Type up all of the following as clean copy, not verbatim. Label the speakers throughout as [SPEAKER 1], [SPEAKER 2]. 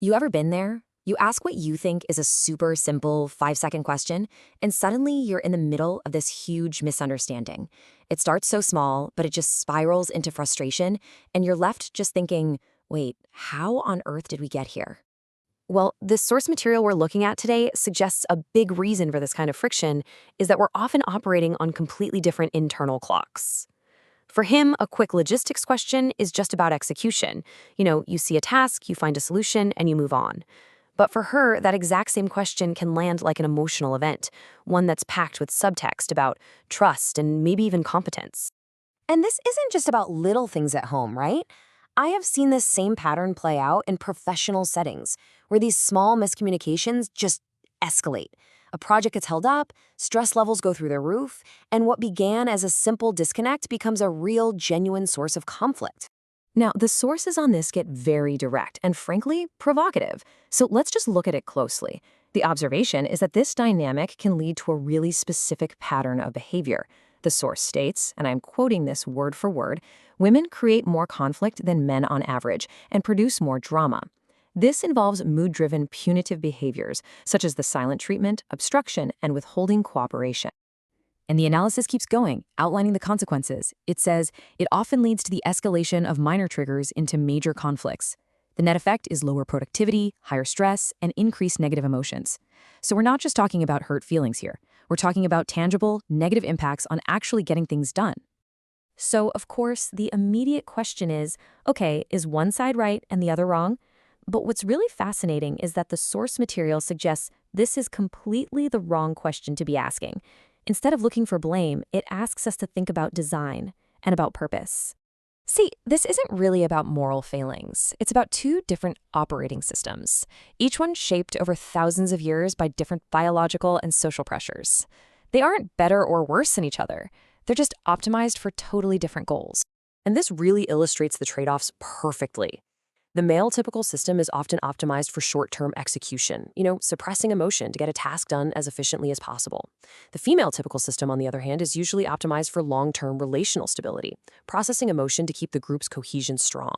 [SPEAKER 1] You ever been there? You ask what you think is a super simple 5-second question, and suddenly you're in the middle of this huge misunderstanding. It starts so small, but it just spirals into frustration, and you're left just thinking, wait, how on earth did we get here? Well, this source material we're looking at today suggests a big reason for this kind of friction is that we're often operating on completely different internal clocks. For him, a quick logistics question is just about execution. You see a task, you find a solution, and you move on. But for her, that exact same question can land like an emotional event, one that's packed with subtext about trust and maybe even competence. And this isn't just about little things at home, right? I have seen this same pattern play out in professional settings, where these small miscommunications just escalate. A project gets held up, stress levels go through the roof, and what began as a simple disconnect becomes a real, genuine source of conflict. Now, the sources on this get very direct and, frankly, provocative. So let's just look at it closely. The observation is that this dynamic can lead to a really specific pattern of behavior. The source states, and I'm quoting this word for word, women create more conflict than men on average and produce more drama. This involves mood-driven punitive behaviors, such as the silent treatment, obstruction, and withholding cooperation. And the analysis keeps going, outlining the consequences. It says it often leads to the escalation of minor triggers into major conflicts. The net effect is lower productivity, higher stress, and increased negative emotions. So we're not just talking about hurt feelings here. We're talking about tangible, negative impacts on actually getting things done. So, of course, the immediate question is, okay, is one side right and the other wrong? But what's really fascinating is that the source material suggests this is completely the wrong question to be asking. Instead of looking for blame, it asks us to think about design and about purpose. See, this isn't really about moral failings. It's about two different operating systems, each one shaped over thousands of years by different biological and social pressures. They aren't better or worse than each other. They're just optimized for totally different goals. And this really illustrates the trade-offs perfectly. The male typical system is often optimized for short-term execution, suppressing emotion to get a task done as efficiently as possible. The female typical system, on the other hand, is usually optimized for long-term relational stability, processing emotion to keep the group's cohesion strong.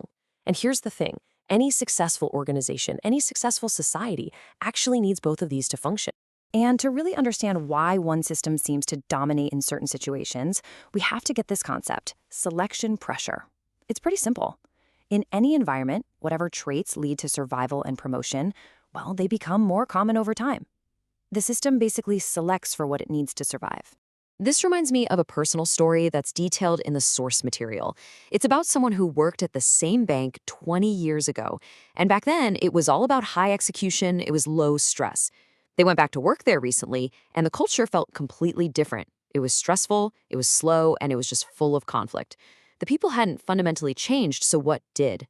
[SPEAKER 1] And here's the thing, any successful organization, any successful society actually needs both of these to function. And to really understand why one system seems to dominate in certain situations, we have to get this concept, selection pressure. It's pretty simple. In any environment, whatever traits lead to survival and promotion, well, they become more common over time. The system basically selects for what it needs to survive. This reminds me of a personal story that's detailed in the source material. It's about someone who worked at the same bank 20 years ago. And back then, it was all about high execution, it was low stress. They went back to work there recently, and the culture felt completely different. It was stressful, it was slow, and it was just full of conflict. The people hadn't fundamentally changed, so what did?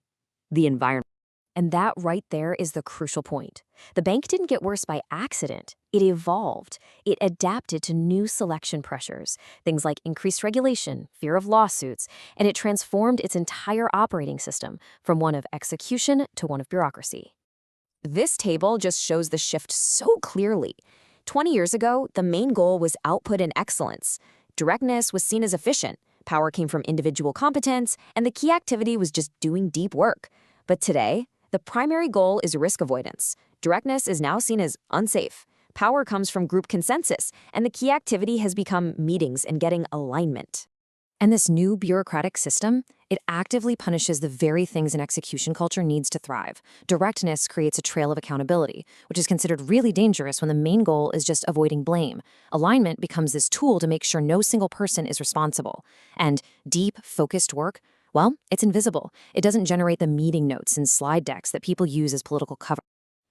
[SPEAKER 1] The environment. And that right there is the crucial point. The bank didn't get worse by accident. It evolved. It adapted to new selection pressures, things like increased regulation, fear of lawsuits, and it transformed its entire operating system from one of execution to one of bureaucracy. This table just shows the shift so clearly. 20 years ago, the main goal was output and excellence. Directness was seen as efficient. Power came from individual competence, and the key activity was just doing deep work. But today, the primary goal is risk avoidance. Directness is now seen as unsafe. Power comes from group consensus, and the key activity has become meetings and getting alignment. And this new bureaucratic system, it actively punishes the very things an execution culture needs to thrive. Directness creates a trail of accountability, which is considered really dangerous when the main goal is just avoiding blame. Alignment becomes this tool to make sure no single person is responsible. And deep, focused work, well, it's invisible. It doesn't generate the meeting notes and slide decks that people use as political cover.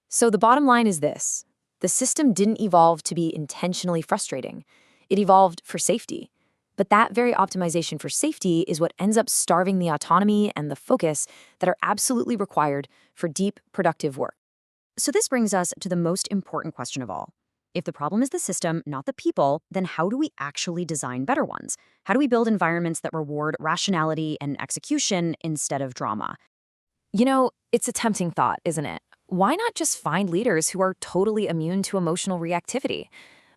[SPEAKER 1] So the bottom line is this. The system didn't evolve to be intentionally frustrating. It evolved for safety. But that very optimization for safety is what ends up starving the autonomy and the focus that are absolutely required for deep, productive work. So this brings us to the most important question of all. If the problem is the system, not the people, then how do we actually design better ones? How do we build environments that reward rationality and execution instead of drama? It's a tempting thought, isn't it? Why not just find leaders who are totally immune to emotional reactivity?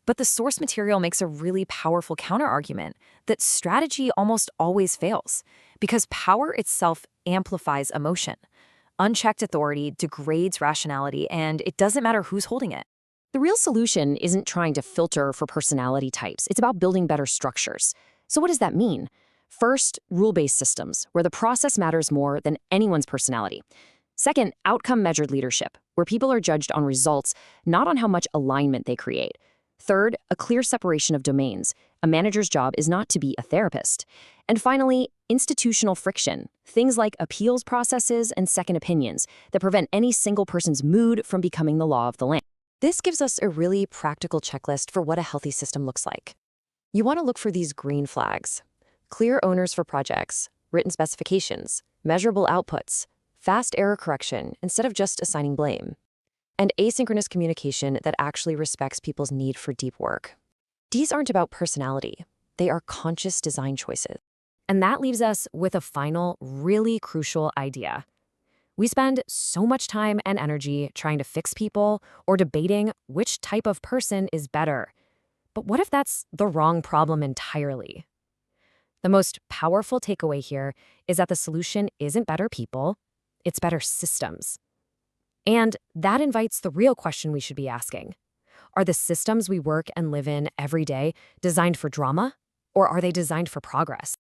[SPEAKER 1] But the source material makes a really powerful counterargument that strategy almost always fails because power itself amplifies emotion.
[SPEAKER 2] Unchecked authority degrades rationality, and it doesn't matter who's holding it.
[SPEAKER 1] The real solution isn't trying to filter for personality types. It's about building better structures. So what does that mean? First, rule-based systems, where the process matters more than anyone's personality. Second, outcome-measured leadership, where people are judged on results, not on how much alignment they create. Third, a clear separation of domains. A manager's job is not to be a therapist. And finally, institutional friction, things like appeals processes and second opinions that prevent any single person's mood from becoming the law of the land. This gives us a really practical checklist for what a healthy system looks like. You want to look for these green flags: clear owners for projects, written specifications, measurable outputs, fast error correction instead of just assigning blame, and asynchronous communication that actually respects people's need for deep work. These aren't about personality. They are conscious design choices.
[SPEAKER 2] And that leaves us with a final, really crucial idea. We spend so much time and energy trying to fix people or debating which type of person is better. But what if that's the wrong problem entirely? The most powerful takeaway here is that the solution isn't better people, it's better systems. And that invites the real question we should be asking. Are the systems we work and live in every day designed for drama, or are they designed for progress?